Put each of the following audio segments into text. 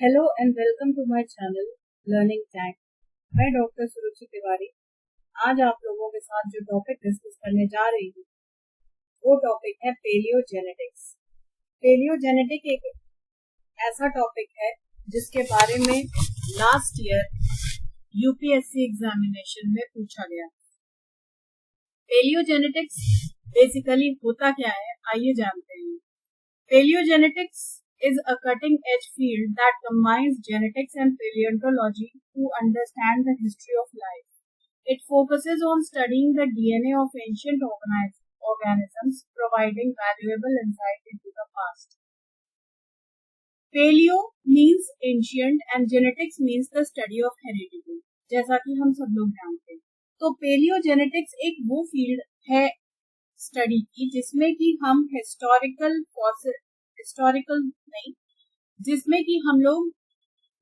Hello and welcome to my channel learning time. मैं doctor Suruchi Tiwari. आज आप लोगों के साथ जो टॉपिक डिस्कस करने जा रही हूँ वो टॉपिक है पेलियोजेनेटिक्स। पेलियोजेनेटिक एक ऐसा टॉपिक है जिसके बारे में लास्ट ईयर यूपीएससी एग्जामिनेशन में पूछा गया। पेलियोजेनेटिक्स बेसिकली होता क्या है, आइए जानते हैं। पेलियोजेनेटिक्स is a cutting-edge field that combines genetics and paleontology to understand the history of life. It focuses on studying the DNA of ancient organisms, providing valuable insight into the past. Paleo means ancient and genetics means the study of heredity. जैसा कि हम सब लोग जानते हैं, तो पेलियोजेनेटिक्स एक वो फील्ड है स्टडी की जिसमें कि हम जिसमें कि हम लोग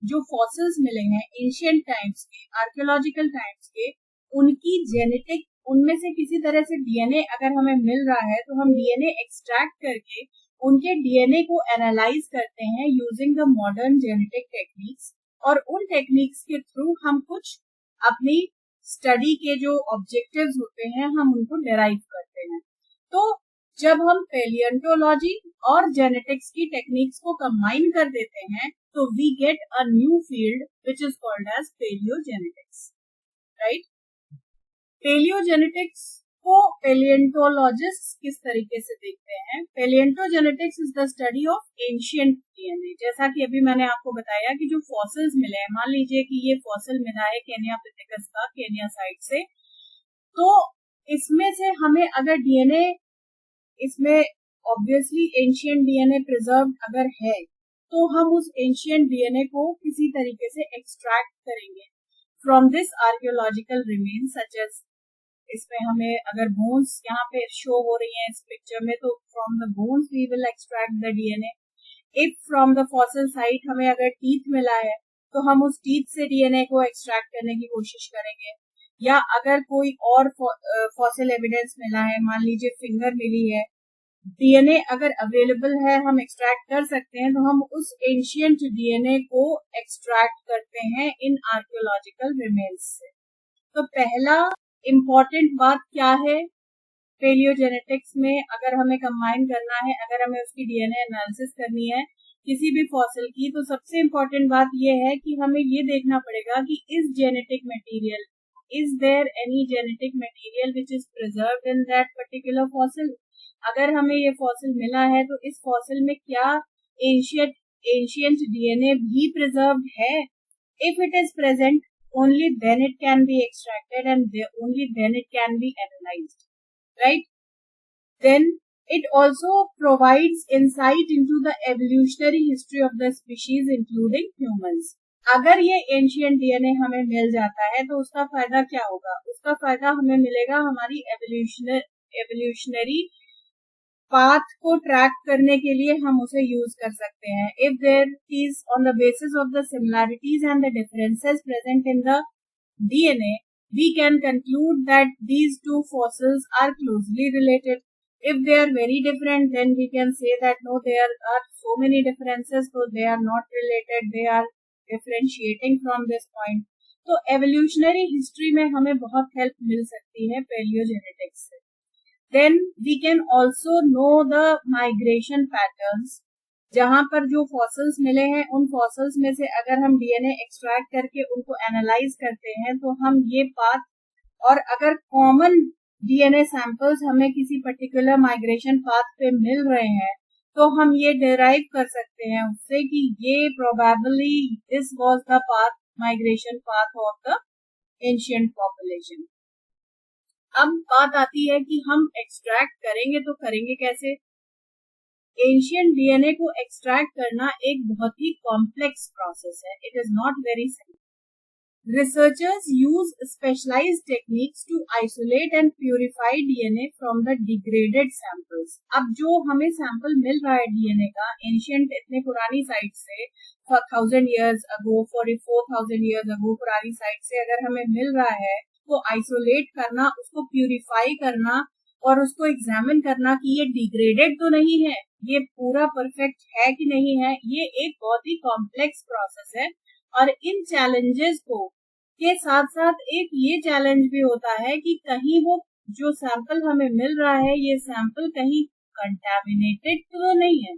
जो फॉसिल्स मिले हैं एंशिएंट टाइम्स के, आर्कियोलॉजिकल टाइम्स के, उनकी जेनेटिक, उनमें से किसी तरह से डीएनए अगर हमें मिल रहा है तो हम डीएनए एक्सट्रैक्ट करके उनके डीएनए को एनालाइज करते हैं using the modern genetic techniques, और उन टेक्निक्स के थ्रू हम कुछ अपनी स्टडी के जो ऑब्जेक्टिव्स होते हैं हम उनको डिराइव करते हैं। तो जब हम पेलियोंटोलॉजी और जेनेटिक्स की टेक्निक्स को कंबाइन कर देते हैं तो we get a new field which is called as paleogenetics, right. Paleogenetics को पेलियोंटोलॉजिस्ट किस तरीके से देखते हैं? Paleontogenetics is the study of ancient DNA. जैसा कि अभी मैंने आपको बताया कि जो फॉसिल्स मिले हैं, मान लीजिए कि ये फॉसिल मिला है केन्या पिथिकस का, केन्या साइड से, तो इसमें से हमें अगर डीएनए, इसमें ऑब्वियसली एंशिएंट डीएनए प्रिजर्व अगर है तो हम उस एंशिएंट डीएनए को किसी तरीके से एक्सट्रैक्ट करेंगे from this archaeological remains such as, इसमें हमें अगर बोन्स यहाँ पे शो हो रही हैं इस पिक्चर में, तो from the bones we will extract the DNA. If from the fossil site हमें अगर टीथ मिला है तो हम उस टीथ से डीएनए को एक्सट्रैक्ट करने की कोशिश करेंगे, या अगर कोई और फॉसिल एविडेंस मिला है, मान लीजिए फिंगर मिली है, डीएनए अगर अवेलेबल है हम एक्सट्रैक्ट कर सकते हैं, तो हम उस एंशिएंट डीएनए को एक्सट्रैक्ट करते हैं इन आर्कियोलॉजिकल रिमेन्स से। तो पहला इम्पोर्टेंट बात क्या है पेलियोजेनेटिक्स में, अगर हमें कंबाइन करना है, अगर हमें उसकी डीएनए एनालिसिस करनी है किसी भी फॉसिल की, तो सबसे इम्पोर्टेंट बात यह है कि हमें ये देखना पड़ेगा कि इस genetic material, is there any genetic material which is preserved in that particular fossil? अगर हमें ये फॉसिल मिला है तो इस फॉसिल में क्या एंशिएंट डीएनए भी प्रिजर्व्ड है? If it is present, only then it can be extracted and only then it can be analyzed, right? Then it also provides insight into the evolutionary history of the species including humans. अगर ये ancient DNA हमें मिल जाता है तो उसका फायदा क्या होगा? उसका फायदा हमें मिलेगा हमारी एवोल्यूशनरी पाथ को ट्रैक करने के लिए हम उसे यूज कर सकते हैं। If there is on the basis of the similarities and the differences present in the DNA, we can conclude that these two fossils are closely related. If they are very different, then we can say that no, there are so many differences, so they are not related, they are differentiating from this point. तो evolutionary history में हमें बहुत help मिल सकती है paleogenetics से। Then we can also know the migration patterns. जहां पर जो फॉसिल्स मिले हैं उन फॉसिल्स में से अगर हम डीएनए एक्सट्रैक्ट करके उनको एनालाइज करते हैं तो हम ये पाथ, और अगर कॉमन डीएनए सैंपल्स हमें किसी पर्टिकुलर माइग्रेशन पाथ पे मिल रहे हैं तो हम ये डिराइव कर सकते हैं उससे कि ये probably this was the path, migration path of the ancient population. अब बात आती है कि हम एक्सट्रैक्ट करेंगे तो करेंगे कैसे? एंशिएंट डीएनए को एक्सट्रैक्ट करना एक बहुत ही कॉम्प्लेक्स प्रोसेस है, it is not very simple. Researchers use specialized techniques to isolate and purify DNA from the degraded samples. अब जो हमें सैंपल मिल रहा है डीएनए का एंशिएंट, इतने पुरानी साइट से, 1000 years ago, 44,000 years ago पुरानी साइट से अगर हमें मिल रहा है तो आइसोलेट करना, उसको प्यूरिफाई करना और उसको एग्जामिन करना कि ये डिग्रेडेड तो नहीं है, ये पूरा परफेक्ट है कि नहीं है, ये एक बहुत ही कॉम्प्लेक्स प्रोसेस है। और इन चैलेंजेस को के साथ साथ एक ये चैलेंज भी होता है कि कहीं वो जो सैंपल हमें मिल रहा है, ये सैंपल कहीं कंटामिनेटेड तो नहीं है,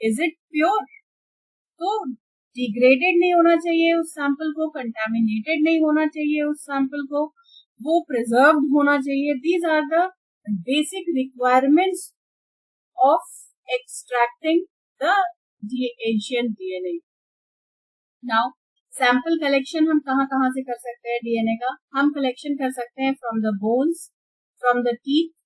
इज इट प्योर? तो डिग्रेडेड नहीं होना चाहिए उस सैंपल को, कंटामिनेटेड नहीं होना चाहिए उस सैंपल को, वो प्रिजर्व होना चाहिए। These are the basic requirements of extracting the ancient DNA. Now sample collection हम कहाँ कहाँ से कर सकते हैं डीएनए का? हम कलेक्शन कर सकते हैं from the bones, from the teeth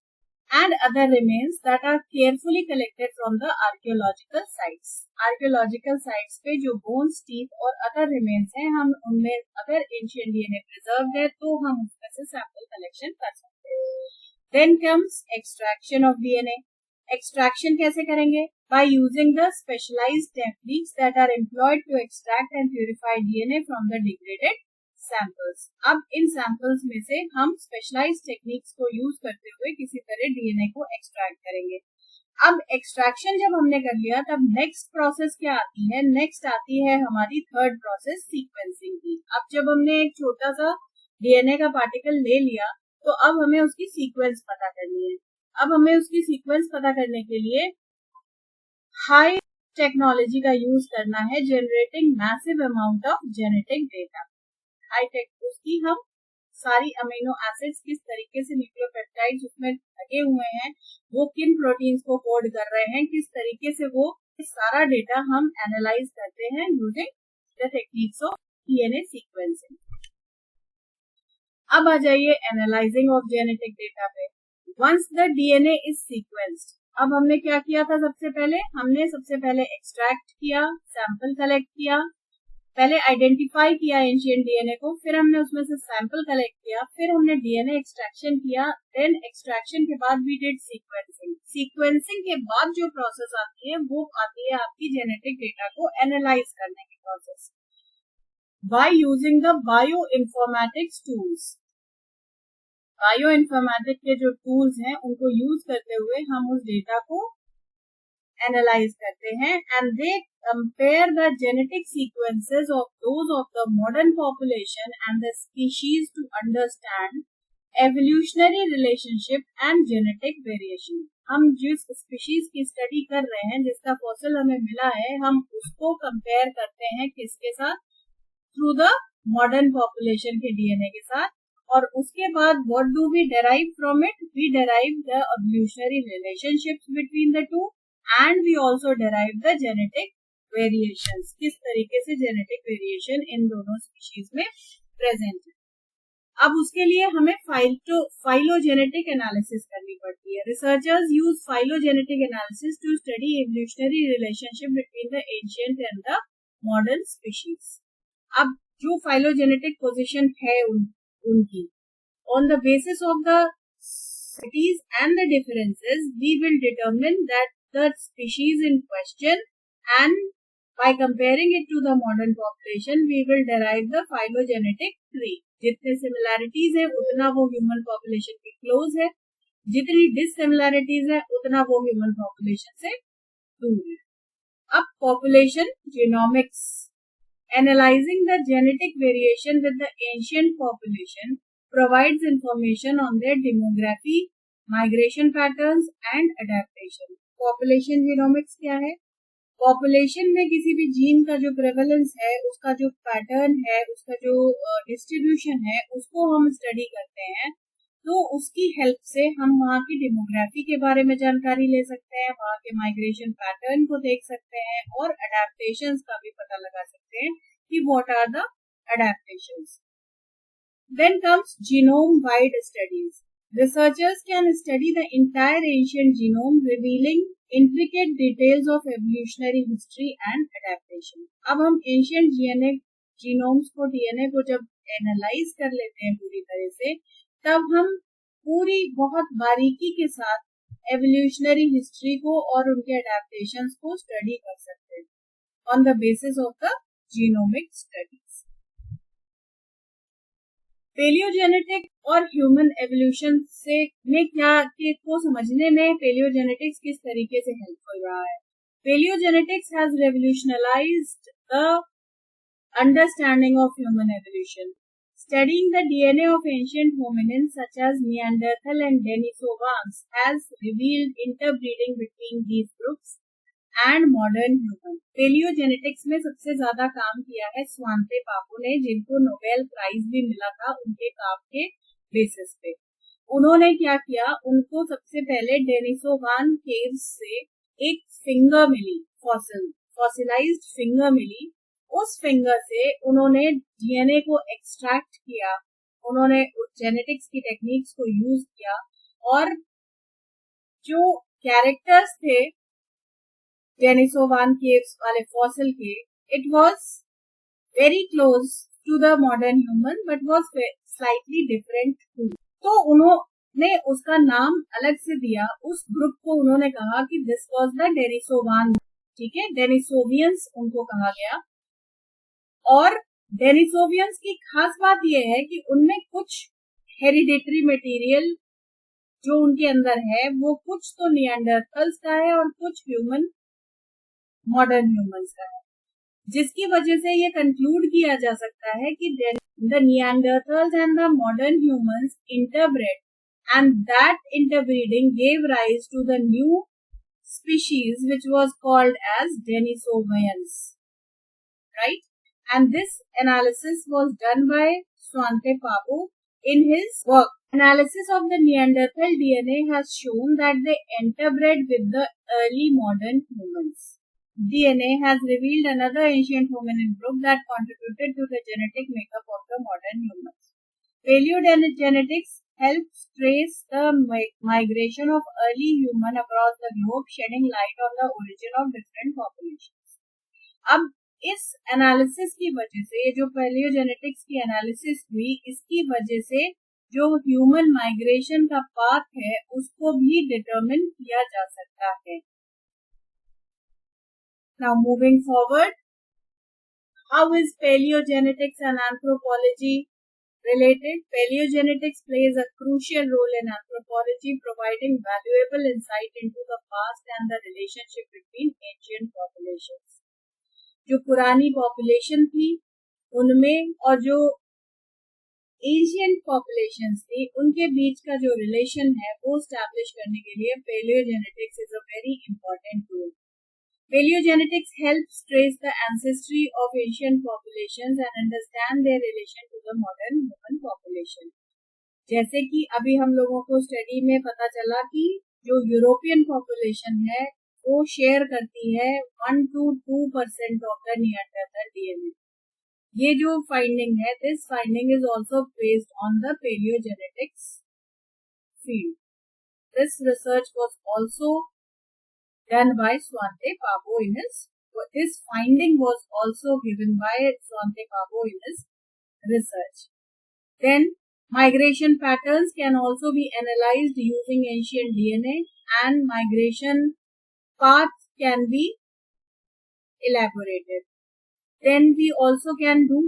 and other remains that are carefully collected from the archaeological sites. Archaeological sites पे जो bones, teeth और other remains हैं, हम उनमें अगर ancient DNA preserved है तो हम उसमें से sample collection कर सकते हैं। Then comes extraction of DNA. Extraction कैसे करेंगे? By using the specialized techniques that are employed to extract and purify DNA from the degraded samples. अब इन सैंपल्स में से हम स्पेशलाइज्ड टेक्निक्स को यूज करते हुए किसी तरह डीएनए को एक्सट्रैक्ट करेंगे। अब एक्सट्रैक्शन जब हमने कर लिया, तब नेक्स्ट प्रोसेस क्या आती है? नेक्स्ट आती है हमारी थर्ड प्रोसेस, सीक्वेंसिंग की। अब जब हमने एक छोटा सा डीएनए का पार्टिकल ले लिया, तो अब हमें उसकी सीक्वेंस पता करनी है। अब हमें उसकी सीक्वेंस पता करने के लिए हाई टेक्नोलॉजी का यूज करना है, generating massive amount of genetic data. High tech उसकी हम सारी अमीनो एसिड्स किस तरीके से न्यूक्लियोपेप्टाइड्स उसमें लगे हुए हैं, वो किन प्रोटीन्स को कोड कर रहे हैं, किस तरीके से वो सारा डेटा हम एनालाइज करते हैं using the techniques of DNA sequencing. अब आ जाइए एनालाइजिंग ऑफ जेनेटिक डेटा पे। Once the DNA is sequenced, अब हमने क्या किया था? हमने सबसे पहले एक्सट्रैक्ट किया, सैंपल कलेक्ट किया, पहले आइडेंटिफाई किया एंशिएंट डीएनए को, फिर हमने उसमें से सैंपल कलेक्ट किया, फिर हमने डीएनए एक्सट्रैक्शन किया, देन एक्सट्रैक्शन के बाद वी डिड सीक्वेंसिंग। सीक्वेंसिंग के बाद जो प्रोसेस आती है वो आती है आपकी जेनेटिक डेटा को एनालाइज करने की process by using the bioinformatics tools. Bioinformatic के जो टूल्स हैं उनको यूज करते हुए हम उस डेटा को एनालाइज करते हैं, and they compare the genetic sequences of those of the modern population and the species to understand evolutionary relationship and genetic variation. हम जिस स्पीशीज की स्टडी कर रहे हैं, जिसका फॉसिल हमें मिला है, हम उसको कंपेयर करते हैं किसके साथ? थ्रू द मॉडर्न पॉपुलेशन के डीएनए के साथ। और उसके बाद what do we derive from it? We derive the evolutionary relationships between the two and we also derive the genetic variations, किस तरीके से जेनेटिक वेरिएशन इन दोनों स्पीशीज में प्रेजेंट है। अब उसके लिए हमें फाइलोजेनेटिक एनालिसिस करनी पड़ती है। Researchers use phylogenetic analysis to study evolutionary relationship between the ancient and the modern species. अब जो फाइलोजेनेटिक पोजीशन है उनकी, on the basis of the cities and the differences, we will determine that the species in question, and by comparing it to the modern population, we will derive the phylogenetic tree. जितने similarities है उतना वो human population के close है, जितनी dissimilarities है उतना वो human population से दूर है। अब population genomics, analyzing the genetic variation with the ancient population provides information on their demography, migration patterns and adaptation. Population genomics क्या है? पॉपुलेशन में किसी भी जीन का जो प्रेवलेंस है, उसका जो पैटर्न है, उसका जो डिस्ट्रीब्यूशन है, उसको हम स्टडी करते हैं। तो उसकी हेल्प से हम वहाँ की डेमोग्राफी के बारे में जानकारी ले सकते हैं, वहाँ के माइग्रेशन पैटर्न को देख सकते हैं और अडेप्टेशंस का भी पता लगा सकते हैं कि what are the adaptations. Then comes genome wide studies. Researchers can study the entire ancient genome, revealing intricate details of evolutionary history and adaptation. अब हम ancient genomes को, DNA को जब एनालाइज कर लेते हैं पूरी तरह से, तब हम पूरी बहुत बारीकी के साथ एवोल्यूशनरी हिस्ट्री को और उनके अडेप्टेशंस को स्टडी कर सकते हैं on the basis of the genomic studies. Paleogenetic और ह्यूमन एवोल्यूशन से में क्या के को समझने में पेलियोजेनेटिक्स किस तरीके से हेल्पफुल रहा है. Paleogenetics has revolutionalised the understanding of human evolution. Studying the DNA of ancient hominins such as Neanderthal and Denisovans has revealed interbreeding between these groups and modern human. पेलियोजेनेटिक्स में सबसे ज्यादा काम किया है स्वांते पापू ने, जिनको नोबेल प्राइज भी मिला था उनके काम के बेसिस पे. उन्होंने क्या किया, उनको सबसे पहले डेनिसोवान केव्स से एक फिंगर मिली, फॉसिलाइज्ड फिंगर मिली. उस फिंगर से उन्होंने डीएनए को एक्सट्रैक्ट किया, उन्होंने जेनेटिक्स की टेक्निक्स को यूज किया और जो कैरेक्टर्स थे डेनिसोवान केव्स वाले फॉसिल के, it was very close to the modern human but was slightly different too. तो उन्होंने उसका नाम अलग से दिया. उस ग्रुप को उन्होंने कहा कि दिस वाज द डेनिसोवान. ठीक है, डेनिसोवियंस उनको कहा गया. और डेनिसोवियंस की खास बात यह है कि उनमें कुछ हेरिडिटरी मटेरियल जो उनके अंदर है वो कुछ तो निएंडरथल्स का है और कुछ ह्यूमन मॉडर्न ह्यूमंस का है, जिसकी वजह से ये कंक्लूड किया जा सकता है कि the Neanderthals and the modern humans interbred and that interbreeding gave rise to the new species which was called as Denisovians, right? And this analysis was done by Svante Pääbo in his work. Analysis of the Neanderthal DNA has shown that they interbred with the early modern humans. DNA has revealed another ancient hominin group that contributed to the genetic makeup of the modern humans. Paleogenetics helps trace the migration of early human across the globe, shedding light on the origin of different populations. अब इस analysis की वजह से, जो पैलियोजेनेटिक्स की analysis हुई, इसकी वजह से जो ह्यूमन माइग्रेशन का पाथ है उसको भी डिटरमिन किया जा सकता है. Now moving forward, how is paleogenetics and anthropology related? Paleogenetics plays a crucial role in anthropology, providing valuable insight into the past and the relationship between ancient populations. जो पुरानी पॉपुलेशन थी उनमें और जो एशियंट पॉपुलेशंस थी उनके बीच का जो रिलेशन है वो स्टैब्लिश करने के लिए paleogenetics is a very important tool. Paleogenetics helps trace the ancestry of ancient populations and understand their relation to the modern human population. जैसे कि अभी हम लोगों को स्टडी में पता चला कि जो यूरोपियन पॉपुलेशन है वो शेयर करती है 1 to 2% of the Neanderthal DNA. ये जो फाइंडिंग है, this finding is also based on the palaeogenetics field. This research was also done by Svante Pääbo in his. This finding was also given by Svante Pääbo in his research. Then migration patterns can also be analyzed using ancient DNA and migration paths can be elaborated. Then we also can do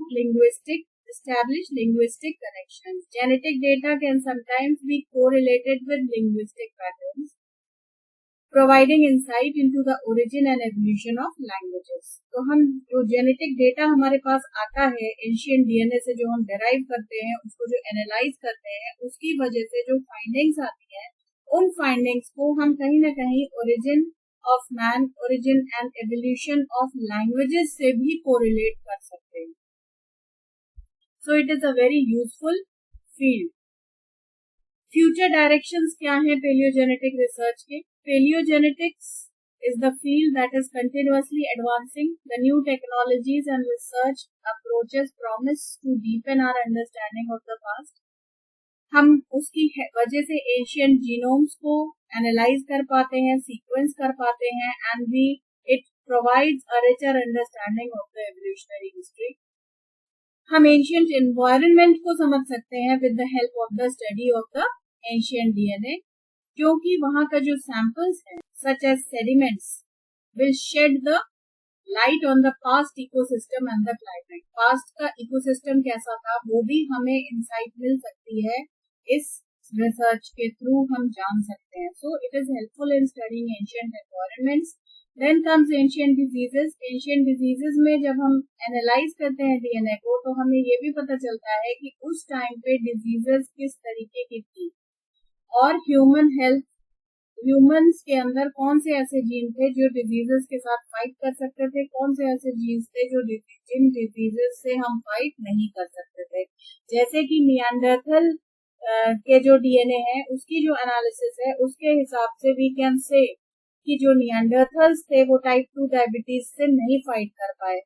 establish linguistic connections. Genetic data can sometimes be correlated with linguistic patterns, providing insight into the origin and evolution of languages. तो हम जो genetic data हमारे पास आता है ancient DNA से, जो हम derive करते हैं, उसको जो एनालाइज करते हैं, उसकी वजह से जो फाइंडिंग्स आती हैं, उन फाइंडिंग्स को हम कहीं ना कहीं origin of man, origin and evolution of languages से भी कोरिलेट कर सकते हैं. So it is a very useful field. Future directions क्या हैं पेलियोजेनेटिक रिसर्च के? Paleogenetics is the field that is continuously advancing. The new technologies and research approaches promise to deepen our understanding of the past. हम उसकी वजह से ancient genomes को analyse कर पाते हैं, सीक्वेंस कर पाते हैं, and we it provides a richer understanding of the evolutionary history. हम एशियंट एनवायरनमेंट को समझ सकते हैं with the help of the study of the ancient DNA, क्योंकि वहां का जो सैंपल्स है such as sediments will shed the light on the past ecosystem and the climate. Past का इकोसिस्टम कैसा था वो भी हमें इंसाइट मिल सकती है, इस रिसर्च के थ्रू हम जान सकते हैं। So it is helpful in studying ancient environments. Then comes ancient diseases. Ancient diseases में जब हम एनालाइज करते हैं डीएनए को तो हमें ये भी पता चलता है कि उस टाइम पे डिजीजेस किस तरीके की थी और ह्यूमंस के अंदर कौन से ऐसे जीन थे जो डिजीजेस के साथ फाइट कर सकते थे, कौन से ऐसे जीन्स थे जो जिन डिजीजेस से हम फाइट नहीं कर सकते थे। जैसे कि निएंडरथल के जो डीएनए है उसकी जो एनालिसिस है उसके हिसाब से वी कैन से कि जो निएंडरथल्स थे वो टाइप 2 डायबिटीज से नहीं फाइट कर पाए।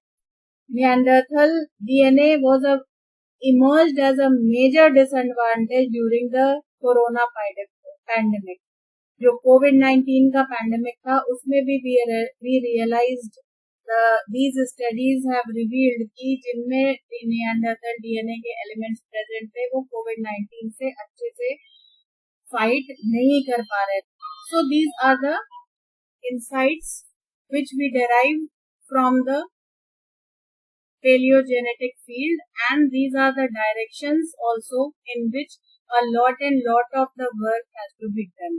Neanderthal DNA was emerged as a major disadvantage during the corona pandemic. जो कोविड-19 का पैंडेमिक था उसमें भी we realized these studies have revealed कि जिनमें निएंडरथल डीएनए के एलिमेंट्स प्रेजेंट थे वो कोविड-19 से अच्छे से फाइट नहीं कर पा रहे थे। So these are the insights which we derive from the paleogenetic field, and these are the directions also in which a lot of the work has to be done.